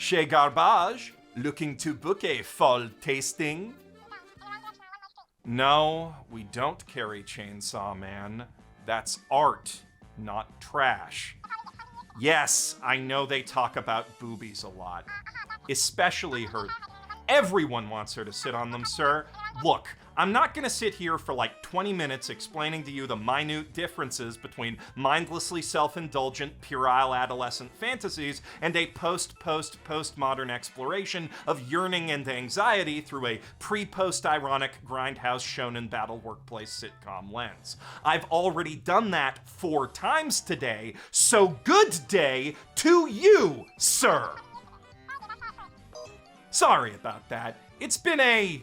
Chez Garbage, looking to book a fall tasting? No, we don't carry Chainsaw Man. That's art, not trash. Yes, I know they talk about boobies a lot. Especially her. Everyone wants her to sit on them, sir. Look, I'm not gonna sit here for like 20 minutes explaining to you the minute differences between mindlessly self-indulgent, puerile adolescent fantasies and a postmodern exploration of yearning and anxiety through a pre-post-ironic grindhouse shonen battle workplace sitcom lens. I've already done that 4 times today, so good day to you, sir! Sorry about that. It's been a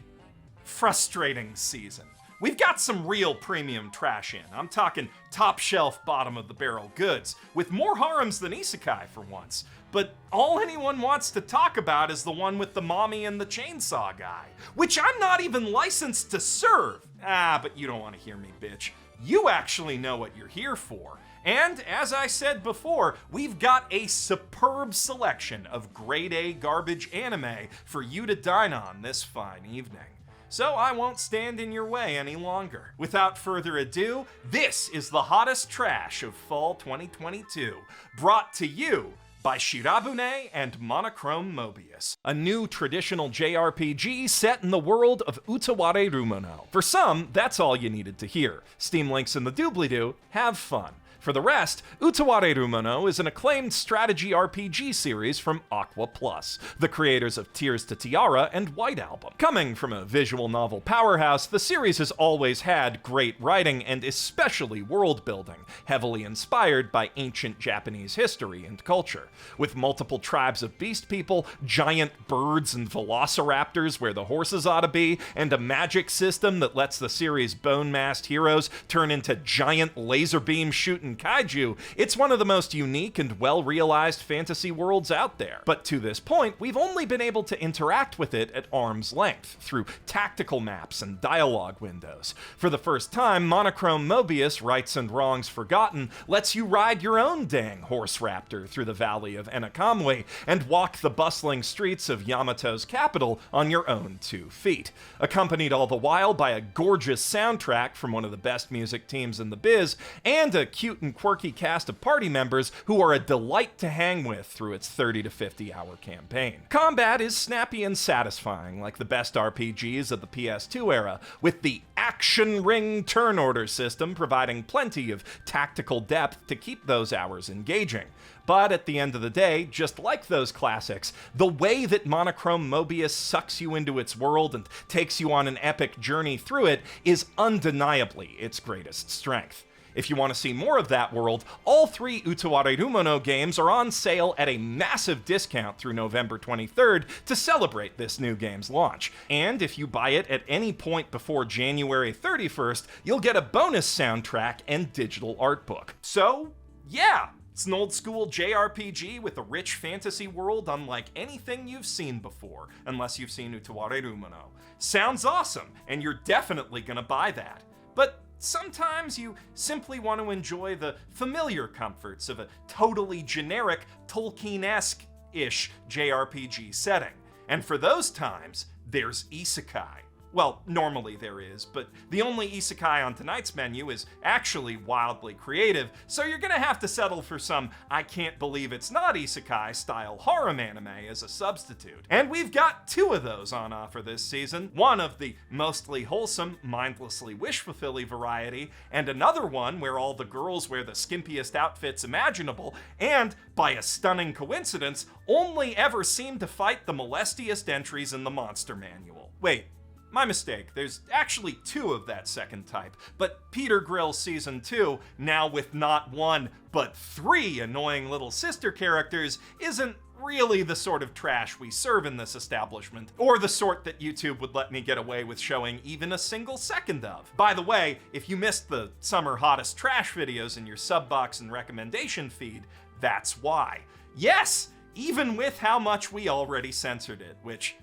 frustrating season. We've got some real premium trash in. I'm talking top shelf, bottom of the barrel goods, with more harems than isekai for once. But all anyone wants to talk about is the one with the mommy and the chainsaw guy, which I'm not even licensed to serve. But you don't want to hear me, bitch. You actually know what you're here for. And, as I said before, we've got a superb selection of grade A garbage anime for you to dine on this fine evening. So I won't stand in your way any longer. Without further ado, this is the hottest trash of fall 2022, brought to you by Shirabune and Monochrome Mobius, a new traditional JRPG set in the world of Utaware Rumono. For some, that's all you needed to hear. Steam links in the doobly-doo. Have fun. For the rest, Utaware Rumono is an acclaimed strategy RPG series from Aqua Plus, the creators of Tears to Tiara and White Album. Coming from a visual novel powerhouse, the series has always had great writing and especially world building, heavily inspired by ancient Japanese history and culture. With multiple tribes of beast people, giant birds and velociraptors where the horses ought to be, and a magic system that lets the series' bone-massed heroes turn into giant laser beam shooting kaiju, it's one of the most unique and well-realized fantasy worlds out there. But to this point, we've only been able to interact with it at arm's length, through tactical maps and dialogue windows. For the first time, Monochrome Mobius, Rights and Wrongs Forgotten, lets you ride your own dang horse raptor through the valley of Enakamwe and walk the bustling streets of Yamato's capital on your own 2 feet, accompanied all the while by a gorgeous soundtrack from one of the best music teams in the biz, and a cute and quirky cast of party members who are a delight to hang with through its 30 to 50 hour campaign. Combat is snappy and satisfying, like the best RPGs of the PS2 era, with the action ring turn order system providing plenty of tactical depth to keep those hours engaging. But at the end of the day, just like those classics, the way that Monochrome Mobius sucks you into its world and takes you on an epic journey through it is undeniably its greatest strength. If you want to see more of that world, all 3 Utaware Rumono games are on sale at a massive discount through November 23rd to celebrate this new game's launch. And if you buy it at any point before January 31st, you'll get a bonus soundtrack and digital art book. So, yeah, it's an old school JRPG with a rich fantasy world unlike anything you've seen before, unless you've seen Utaware Rumono. Sounds awesome, and you're definitely gonna buy that. But sometimes you simply want to enjoy the familiar comforts of a totally generic, Tolkien-esque-ish JRPG setting. And for those times, there's isekai. Well, normally there is, but the only isekai on tonight's menu is actually wildly creative, so you're gonna have to settle for some I can't believe it's not isekai style harem anime as a substitute. And we've got 2 of those on offer this season, one of the mostly wholesome, mindlessly wish-fulfilling variety, and another one where all the girls wear the skimpiest outfits imaginable, and, by a stunning coincidence, only ever seem to fight the molestiest entries in the monster manual. Wait. My mistake, there's actually 2 of that second type, but Peter Grill Season 2, now with not 1, but 3 annoying little sister characters, isn't really the sort of trash we serve in this establishment, or the sort that YouTube would let me get away with showing even a single second of. By the way, if you missed the summer hottest trash videos in your sub box and recommendation feed, that's why. Yes, even with how much we already censored it, which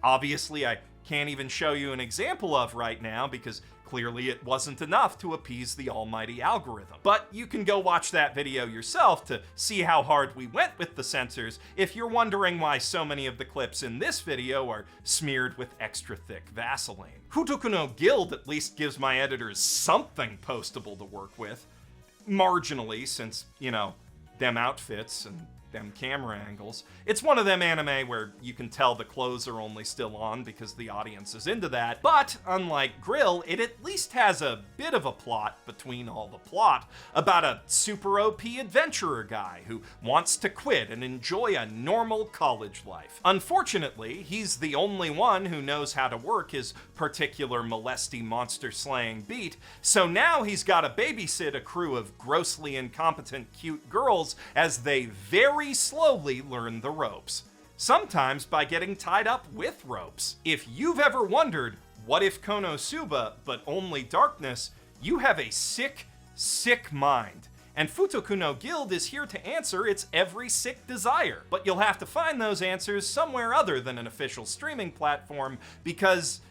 obviously I can't even show you an example of right now because Clearly it wasn't enough to appease the almighty algorithm. But you can go watch that video yourself to see how hard we went with the censors if you're wondering why so many of the clips in this video are smeared with extra thick Vaseline. Futoku no Guild at least gives my editors something postable to work with. Marginally, since, you know, them outfits and them camera angles. It's one of them anime where you can tell the clothes are only still on because the audience is into that, but unlike Grill, it at least has a bit of a plot between all the plot about a super OP adventurer guy who wants to quit and enjoy a normal college life. Unfortunately, he's the only one who knows how to work his particular molesty monster slaying beat, so now he's got to babysit a crew of grossly incompetent cute girls as they very slowly learn the ropes. Sometimes by getting tied up with ropes. If you've ever wondered, what if Konosuba, but only darkness, you have a sick, sick mind. And Futoku no Guild is here to answer its every sick desire. But you'll have to find those answers somewhere other than an official streaming platform because,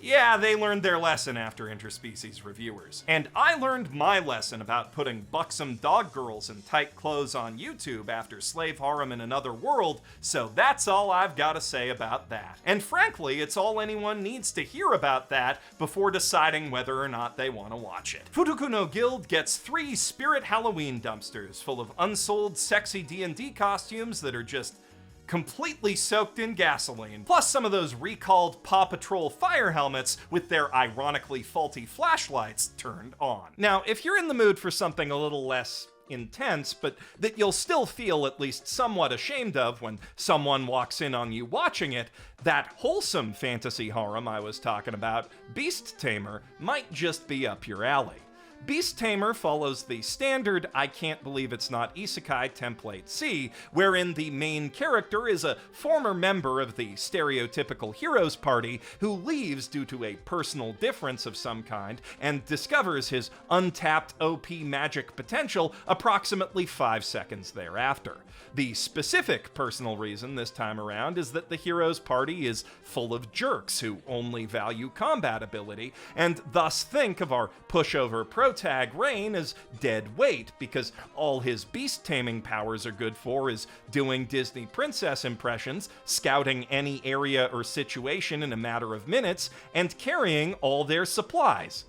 yeah, they learned their lesson after interspecies reviewers. And I learned my lesson about putting buxom dog girls in tight clothes on YouTube after Slave Harem in Another World, so that's all I've got to say about that. And frankly, it's all anyone needs to hear about that before deciding whether or not they want to watch it. Futoku no Guild gets 3 Spirit Halloween dumpsters full of unsold sexy D&D costumes that are just completely soaked in gasoline, plus some of those recalled Paw Patrol fire helmets with their ironically faulty flashlights turned on. Now, if you're in the mood for something a little less intense, but that you'll still feel at least somewhat ashamed of when someone walks in on you watching it, that wholesome fantasy harem I was talking about, Beast Tamer, might just be up your alley. Beast Tamer follows the standard I can't believe it's not isekai template C, wherein the main character is a former member of the stereotypical heroes party who leaves due to a personal difference of some kind and discovers his untapped OP magic potential approximately 5 seconds thereafter. The specific personal reason this time around is that the heroes party is full of jerks who only value combat ability and thus think of our pushover protag Rain as dead weight because all his beast taming powers are good for is doing Disney princess impressions, scouting any area or situation in a matter of minutes, and carrying all their supplies.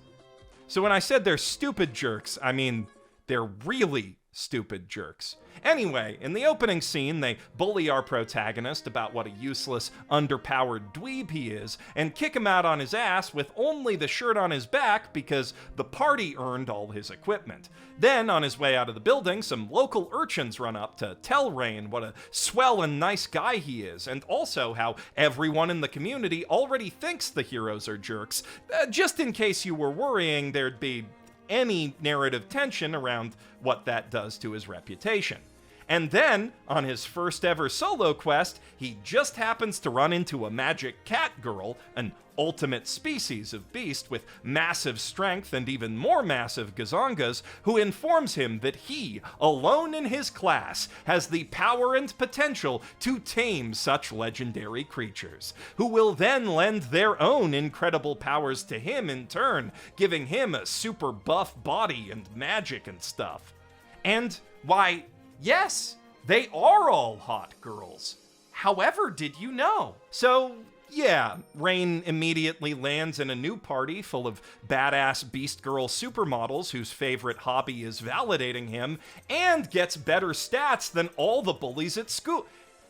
So when I said they're stupid jerks, I mean they're really stupid jerks. Anyway, in the opening scene, they bully our protagonist about what a useless, underpowered dweeb he is, and kick him out on his ass with only the shirt on his back because the party earned all his equipment. Then, on his way out of the building, some local urchins run up to tell Rain what a swell and nice guy he is, and also how everyone in the community already thinks the heroes are jerks, just in case you were worrying there'd be any narrative tension around what that does to his reputation. And then, on his first ever solo quest, he just happens to run into a magic cat girl, an ultimate species of beast with massive strength and even more massive gazongas, who informs him that he, alone in his class, has the power and potential to tame such legendary creatures, who will then lend their own incredible powers to him in turn, giving him a super buff body and magic and stuff. And, why, yes, they are all hot girls. However, did you know? So, yeah, Rain immediately lands in a new party full of badass beast girl supermodels whose favorite hobby is validating him, and gets better stats than all the bullies at school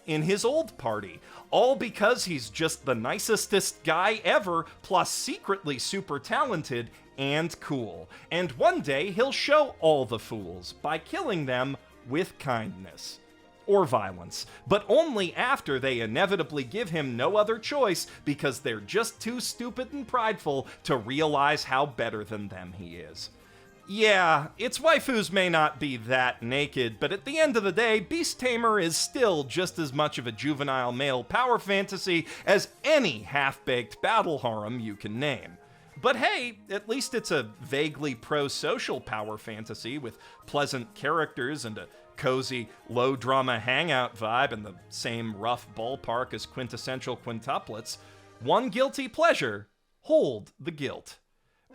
in his old party, all because he's just the nicestest guy ever, plus secretly super talented and cool. And one day he'll show all the fools by killing them with kindness. Or violence, but only after they inevitably give him no other choice because they're just too stupid and prideful to realize how better than them he is. Yeah, its waifus may not be that naked, but at the end of the day, Beast Tamer is still just as much of a juvenile male power fantasy as any half-baked battle harem you can name. But hey, at least it's a vaguely pro-social power fantasy with pleasant characters and a cozy, low-drama hangout vibe in the same rough ballpark as quintessential quintuplets. One guilty pleasure, hold the guilt.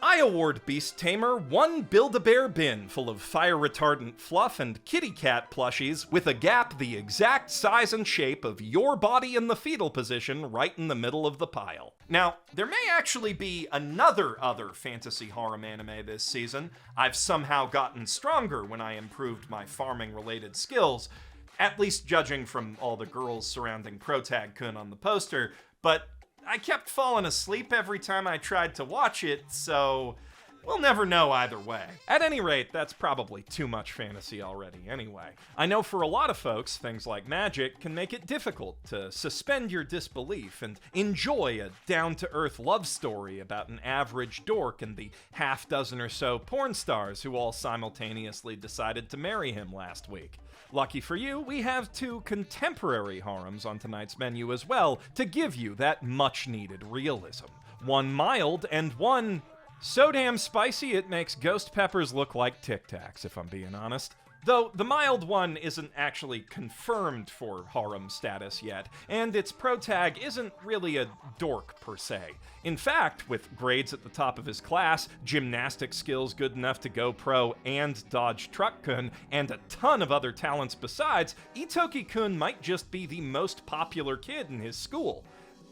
I award Beast Tamer one Build-A-Bear bin full of fire-retardant fluff and kitty cat plushies with a gap the exact size and shape of your body in the fetal position right in the middle of the pile. Now, there may actually be other fantasy harem anime this season. I've somehow gotten stronger when I improved my farming-related skills, at least judging from all the girls surrounding Protag-kun on the poster, but I kept falling asleep every time I tried to watch it, so we'll never know either way. At any rate, that's probably too much fantasy already anyway. I know for a lot of folks, things like magic can make it difficult to suspend your disbelief and enjoy a down-to-earth love story about an average dork and the half-dozen or so porn stars who all simultaneously decided to marry him last week. Lucky for you, we have two contemporary harems on tonight's menu as well to give you that much-needed realism. One mild and one so damn spicy it makes ghost peppers look like Tic Tacs, if I'm being honest. Though the mild one isn't actually confirmed for harem status yet, and its protag isn't really a dork per se. In fact, with grades at the top of his class, gymnastic skills good enough to go pro and dodge Truck-kun, and a ton of other talents besides, Itoki-kun might just be the most popular kid in his school.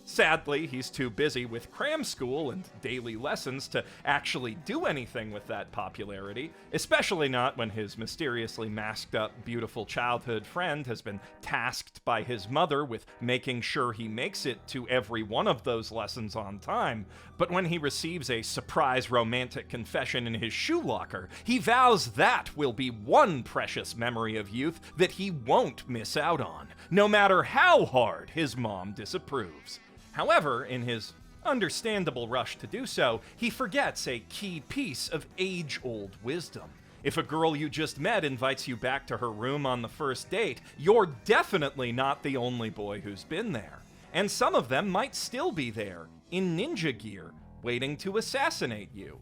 Sadly, he's too busy with cram school and daily lessons to actually do anything with that popularity, especially not when his mysteriously masked up beautiful childhood friend has been tasked by his mother with making sure he makes it to every one of those lessons on time. But when he receives a surprise romantic confession in his shoe locker, he vows that will be one precious memory of youth that he won't miss out on, no matter how hard his mom disapproves. However, in his understandable rush to do so, he forgets a key piece of age-old wisdom. If a girl you just met invites you back to her room on the first date, you're definitely not the only boy who's been there. And some of them might still be there, in ninja gear, waiting to assassinate you.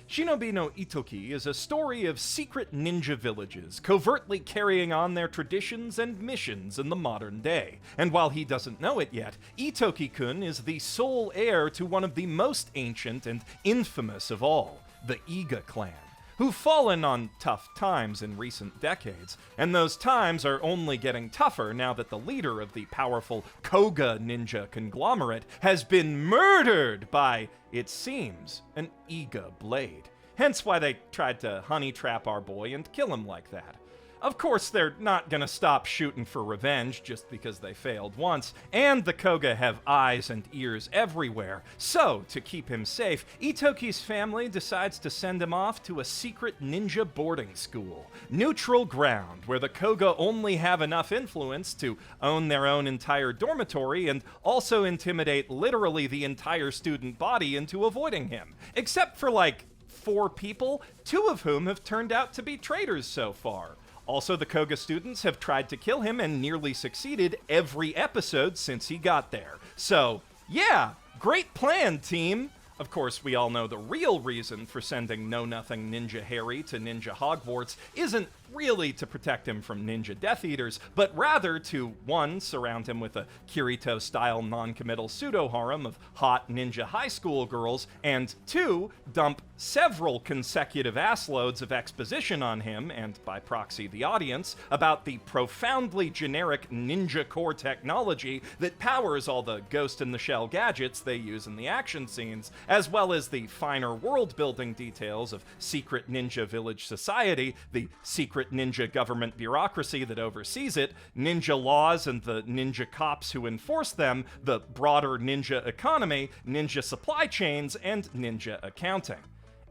Shinobi no Itoki is a story of secret ninja villages covertly carrying on their traditions and missions in the modern day. And while he doesn't know it yet, Itoki-kun is the sole heir to one of the most ancient and infamous of all, the Iga clan, who've fallen on tough times in recent decades, and those times are only getting tougher now that the leader of the powerful Koga ninja conglomerate has been murdered by, it seems, an Iga blade. Hence why they tried to honey trap our boy and kill him like that. Of course, they're not gonna stop shooting for revenge just because they failed once, and the Koga have eyes and ears everywhere. So, to keep him safe, Itoki's family decides to send him off to a secret ninja boarding school, neutral ground, where the Koga only have enough influence to own their own entire dormitory and also intimidate literally the entire student body into avoiding him. Except for like 4 people, 2 of whom have turned out to be traitors so far. Also, the Koga students have tried to kill him and nearly succeeded every episode since he got there. So, yeah, great plan, team! Of course, we all know the real reason for sending Know-Nothing Ninja Harry to Ninja Hogwarts isn't really to protect him from ninja Death Eaters, but rather to, 1, surround him with a Kirito-style non-committal pseudo-harem of hot ninja high school girls, and 2, dump several consecutive assloads of exposition on him, and by proxy the audience, about the profoundly generic ninja core technology that powers all the Ghost-in-the-Shell gadgets they use in the action scenes, as well as the finer world-building details of secret ninja village society, the secret ninja government bureaucracy that oversees it, ninja laws and the ninja cops who enforce them, the broader ninja economy, ninja supply chains, and ninja accounting.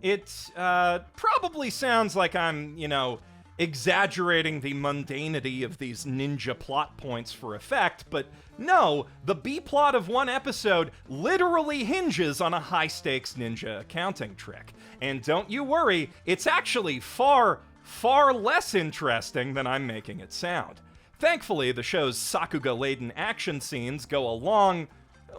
It probably sounds like I'm, exaggerating the mundanity of these ninja plot points for effect, but no, the B-plot of one episode literally hinges on a high-stakes ninja accounting trick. And don't you worry, it's actually far less interesting than I'm making it sound. Thankfully, the show's Sakuga-laden action scenes go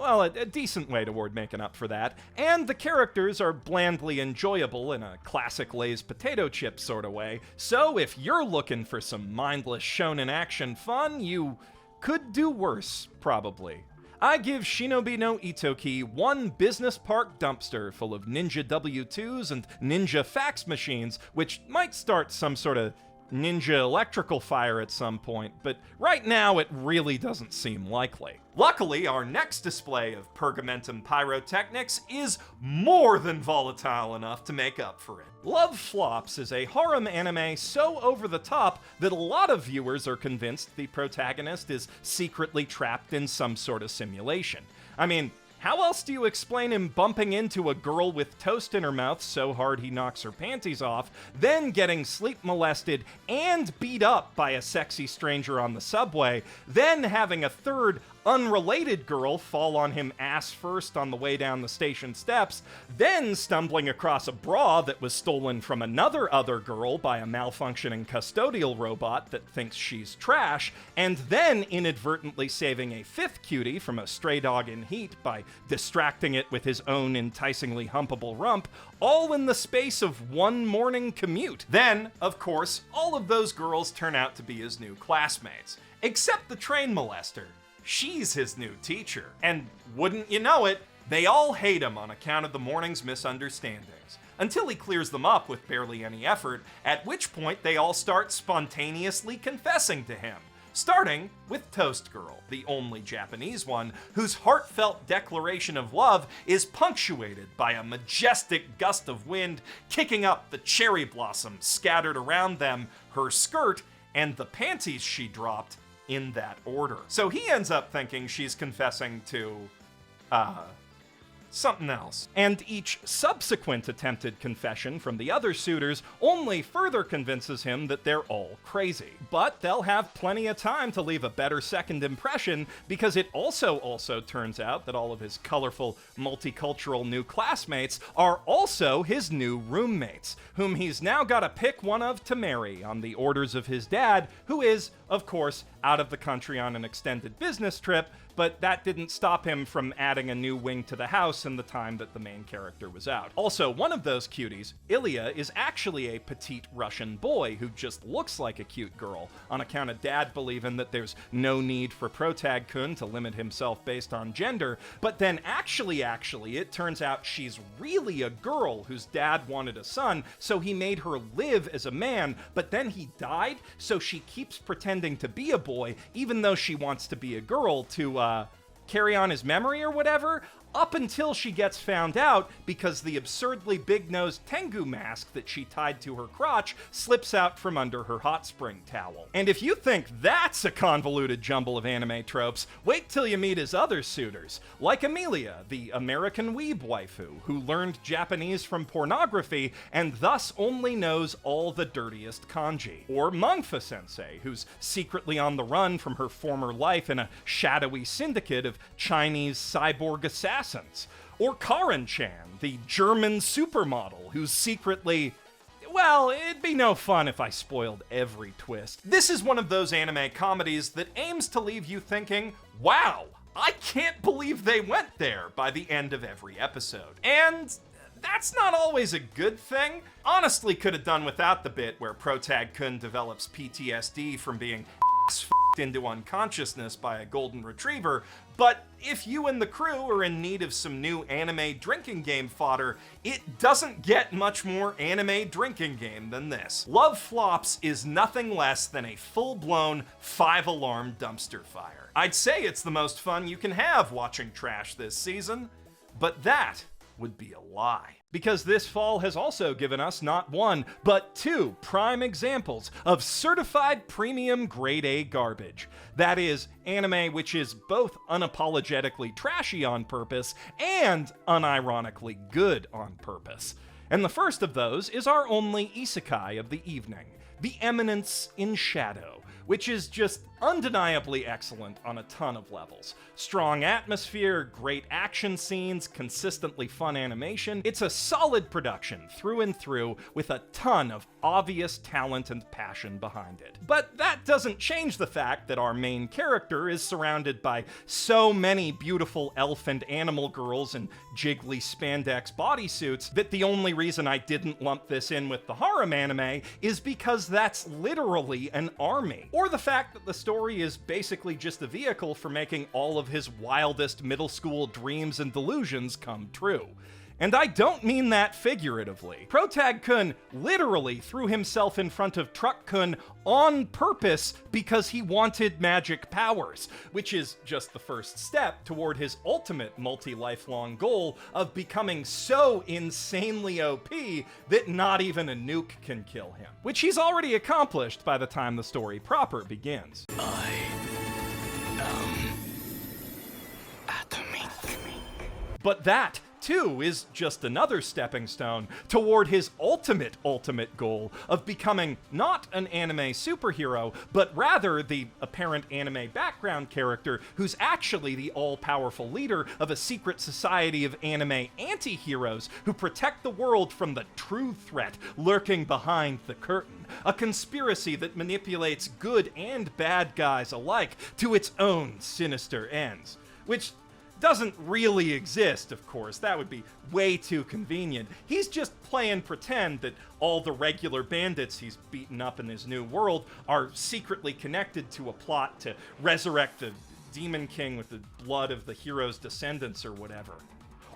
a decent way toward making up for that, and the characters are blandly enjoyable in a classic Lay's potato chip sort of way, so if you're looking for some mindless shonen action fun, you could do worse, probably. I give Shinobi no Itoki one business park dumpster full of ninja W2s and ninja fax machines, which might start some sort of ninja electrical fire at some point, but right now it really doesn't seem likely. Luckily, our next display of Pergamentum pyrotechnics is more than volatile enough to make up for it. Love Flops is a harem anime so over the top that a lot of viewers are convinced the protagonist is secretly trapped in some sort of simulation. I mean, how else do you explain him bumping into a girl with toast in her mouth so hard he knocks her panties off, then getting sleep molested and beat up by a sexy stranger on the subway, then having a third unrelated girl fall on him ass first on the way down the station steps, then stumbling across a bra that was stolen from another girl by a malfunctioning custodial robot that thinks she's trash, and then inadvertently saving a fifth cutie from a stray dog in heat by distracting it with his own enticingly humpable rump, all in the space of one morning commute. Then, of course, all of those girls turn out to be his new classmates, except the train molester. She's his new teacher. And wouldn't you know it, they all hate him on account of the morning's misunderstandings, until he clears them up with barely any effort, at which point they all start spontaneously confessing to him. Starting with Toast Girl, the only Japanese one, whose heartfelt declaration of love is punctuated by a majestic gust of wind kicking up the cherry blossoms scattered around them, her skirt, and the panties she dropped in that order. So he ends up thinking she's confessing to, something else. And each subsequent attempted confession from the other suitors only further convinces him that they're all crazy. But they'll have plenty of time to leave a better second impression, because it also turns out that all of his colorful, multicultural new classmates are also his new roommates, whom he's now got to pick one of to marry on the orders of his dad, who is, of course, out of the country on an extended business trip, but that didn't stop him from adding a new wing to the house in the time that the main character was out. Also, one of those cuties, Ilya, is actually a petite Russian boy who just looks like a cute girl, on account of dad believing that there's no need for Protag-kun to limit himself based on gender, but then actually, it turns out she's really a girl whose dad wanted a son, so he made her live as a man, but then he died, so she keeps pretending to be a boy, even though she wants to be a girl to, carry on his memory or whatever, up until she gets found out because the absurdly big-nosed Tengu mask that she tied to her crotch slips out from under her hot spring towel. And if you think that's a convoluted jumble of anime tropes, wait till you meet his other suitors, like Amelia, the American weeb waifu, who learned Japanese from pornography and thus only knows all the dirtiest kanji. Or Mangfa-sensei, who's secretly on the run from her former life in a shadowy syndicate of Chinese cyborg assassins. Or Karen-chan, the German supermodel who's secretly... well, it'd be no fun if I spoiled every twist. This is one of those anime comedies that aims to leave you thinking, wow, I can't believe they went there by the end of every episode. And that's not always a good thing. Honestly, could have done without the bit where Protag-kun develops PTSD from being into unconsciousness by a golden retriever, but if you and the crew are in need of some new anime drinking game fodder, it doesn't get much more anime drinking game than this. Love Flops is nothing less than a full-blown 5-alarm dumpster fire. I'd say it's the most fun you can have watching trash this season, but that would be a lie. Because this fall has also given us not one, but two prime examples of certified premium grade A garbage. That is, anime which is both unapologetically trashy on purpose and unironically good on purpose. And the first of those is our only isekai of the evening, The Eminence in Shadow, which is just undeniably excellent on a ton of levels. Strong atmosphere, great action scenes, consistently fun animation. It's a solid production through and through with a ton of obvious talent and passion behind it. But that doesn't change the fact that our main character is surrounded by so many beautiful elf and animal girls in jiggly spandex bodysuits that the only reason I didn't lump this in with the harem anime is because that's literally an army. Or the fact that the story story is basically just a vehicle for making all of his wildest middle school dreams and delusions come true. And I don't mean that figuratively. Protag-kun literally threw himself in front of Truck-kun on purpose because he wanted magic powers, which is just the first step toward his ultimate multi-lifelong goal of becoming so insanely OP that not even a nuke can kill him, which he's already accomplished by the time the story proper begins. I am atomic. But that, too, is just another stepping stone toward his ultimate goal of becoming not an anime superhero, but rather the apparent anime background character who's actually the all-powerful leader of a secret society of anime anti-heroes who protect the world from the true threat lurking behind the curtain. A conspiracy that manipulates good and bad guys alike to its own sinister ends. Which doesn't really exist, of course. That would be way too convenient. He's just playing pretend that all the regular bandits he's beaten up in his new world are secretly connected to a plot to resurrect the Demon King with the blood of the hero's descendants or whatever.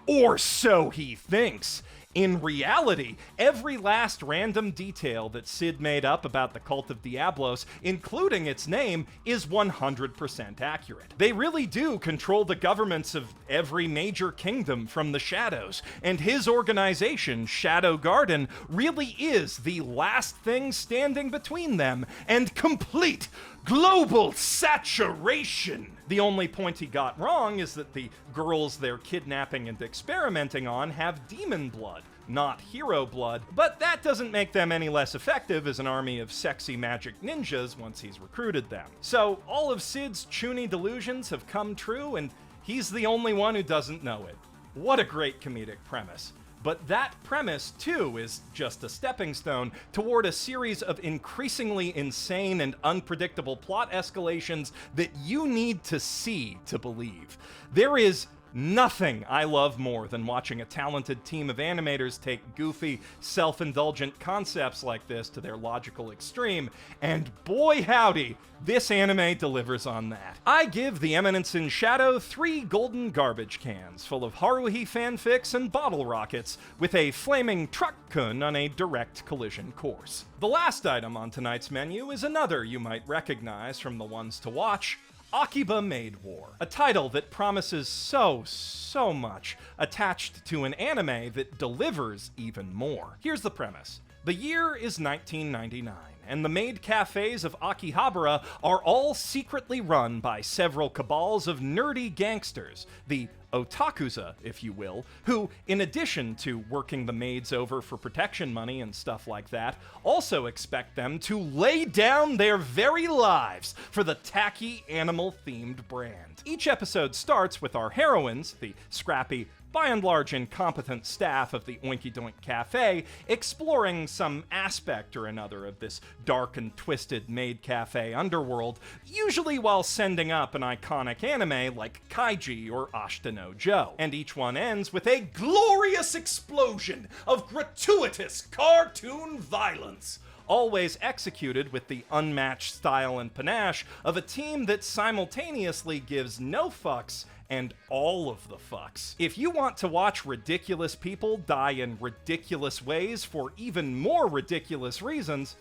Or so he thinks. In reality, every last random detail that Sid made up about the Cult of Diablos, including its name, is 100% accurate. They really do control the governments of every major kingdom from the shadows, and his organization, Shadow Garden, really is the last thing standing between them and complete global saturation. The only point he got wrong is that the girls they're kidnapping and experimenting on have demon blood, not hero blood, but that doesn't make them any less effective as an army of sexy magic ninjas once he's recruited them. So all of Sid's chuny delusions have come true, and he's the only one who doesn't know it. What a great comedic premise. But that premise, too, is just a stepping stone toward a series of increasingly insane and unpredictable plot escalations that you need to see to believe. There is nothing I love more than watching a talented team of animators take goofy, self-indulgent concepts like this to their logical extreme, and boy howdy, this anime delivers on that. I give The Eminence in Shadow 3 golden garbage cans full of Haruhi fanfics and bottle rockets, with a flaming Truck-kun on a direct collision course. The last item on tonight's menu is another you might recognize from the ones to watch: Akiba Maid War, a title that promises so much, attached to an anime that delivers even more. Here's the premise. The year is 1999, and the maid cafes of Akihabara are all secretly run by several cabals of nerdy gangsters, the otakuza, if you will, who, in addition to working the maids over for protection money and stuff like that, also expect them to lay down their very lives for the tacky animal-themed brand. Each episode starts with our heroines, the scrappy, by and large incompetent staff of the Oinky Doink Cafe, exploring some aspect or another of this dark and twisted maid cafe underworld, usually while sending up an iconic anime like Kaiji or Ashita no Joe. And each one ends with a glorious explosion of gratuitous cartoon violence, always executed with the unmatched style and panache of a team that simultaneously gives no fucks and all of the fucks. If you want to watch ridiculous people die in ridiculous ways for even more ridiculous reasons,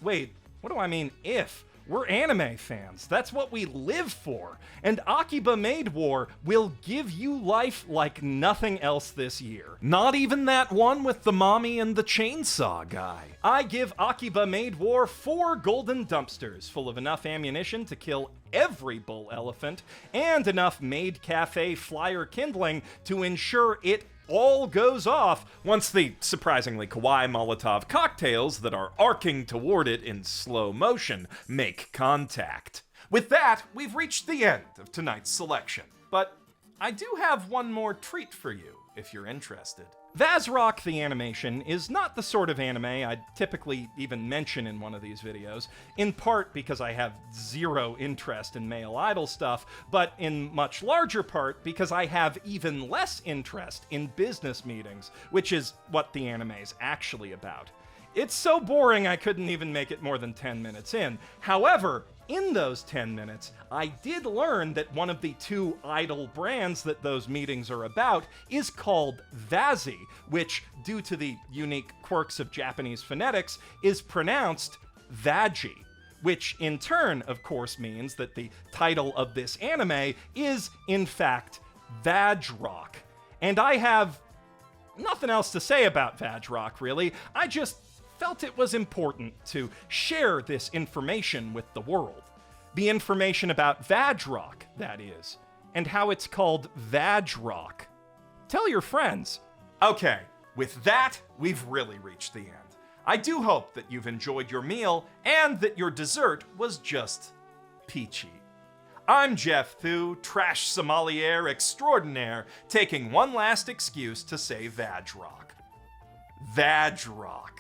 wait, what do I mean if? We're anime fans. That's what we live for. And Akiba Maid War will give you life like nothing else this year. Not even that one with the mommy and the chainsaw guy. I give Akiba Maid War 4 golden dumpsters full of enough ammunition to kill every bull elephant and enough maid cafe flyer kindling to ensure it all goes off once the surprisingly kawaii Molotov cocktails that are arcing toward it in slow motion make contact. With that, we've reached the end of tonight's selection, but I do have one more treat for you, if you're interested. Vazrock the Animation is not the sort of anime I'd typically even mention in one of these videos, in part because I have zero interest in male idol stuff, but in much larger part because I have even less interest in business meetings, which is what the anime is actually about. It's so boring I couldn't even make it more than 10 minutes in. However, in those 10 minutes, I did learn that one of the two idol brands that those meetings are about is called Vazzy, which, due to the unique quirks of Japanese phonetics, is pronounced Vaggy, which in turn, of course, means that the title of this anime is, in fact, Vajrock. And I have nothing else to say about Vajrock, really. I just felt it was important to share this information with the world. The information about Vajrock, that is, and how it's called Vajrock. Tell your friends. Okay, with that, we've really reached the end. I do hope that you've enjoyed your meal and that your dessert was just peachy. I'm Geoff Thew, trash sommelier extraordinaire, taking one last excuse to say Vajrock. Vajrock.